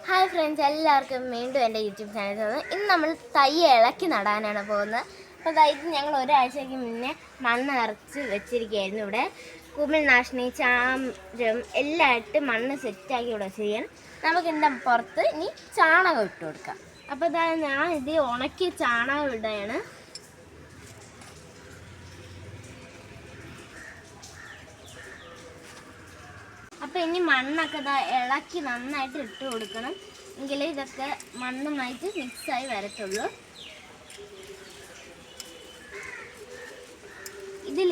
Hi friends, എല്ലാവർക്കും വീണ്ടും എൻ്റെ യൂട്യൂബ് ചാനൽ തന്നു. ഇന്ന് നമ്മൾ തൈ ഇളക്കി നടാനാണ് പോകുന്നത്. അപ്പോൾ ഇത് ഞങ്ങൾ ഒരാഴ്ചയ്ക്ക് മുന്നേ മണ്ണ് നിറച്ച് വെച്ചിരിക്കുകയായിരുന്നു. ഇവിടെ കുമിൾനാശിനി, ചാരം എല്ലാം ഇട്ട് മണ്ണ് സെറ്റാക്കി ഇവിടെ ചെയ്യാൻ. നമുക്കിതിൻ്റെ പുറത്ത് ഇനി ചാണകം ഇട്ട് കൊടുക്കാം. അപ്പോൾ ഞാൻ ഇത് ഉണക്കി ചാണകം ഇടുകയാണ്. അപ്പോൾ ഇനി മണ്ണൊക്കെ ഇളക്കി നന്നായിട്ട് ഇട്ട് കൊടുക്കണം. എങ്കിലേ ഇതൊക്കെ മണ്ണുമായിട്ട് മിക്സായി വരത്തുള്ളൂ.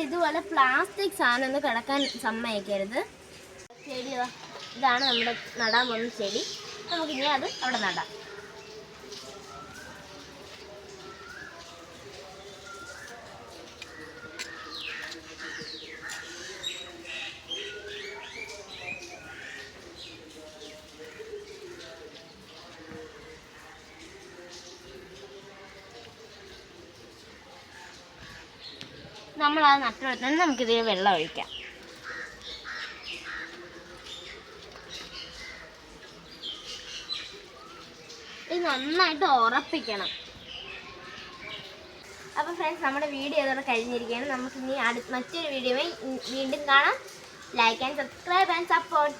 ഇതുപോലെ പ്ലാസ്റ്റിക് സാധനം ഒന്നും കിടക്കാൻ സമ്മതിക്കരുത്. ചെടി ഇതാണ് നമ്മുടെ നടാൻ പോകുന്ന ചെടി. നമുക്കിനി അത് അവിടെ നടാം. നമ്മളത് നട്ടുവെച്ചാൽ നമുക്കിതിൽ വെള്ളം ഒഴിക്കാം. ഇത് നന്നായിട്ട് ഉറപ്പിക്കണം. അപ്പോൾ ഫ്രണ്ട്സ്, നമ്മുടെ വീഡിയോ ഇതോടെ കഴിഞ്ഞിരിക്കുകയാണ്. നമുക്കിനി മറ്റൊരു വീഡിയോയിൽ വീണ്ടും കാണാം. Like and subscribe and support.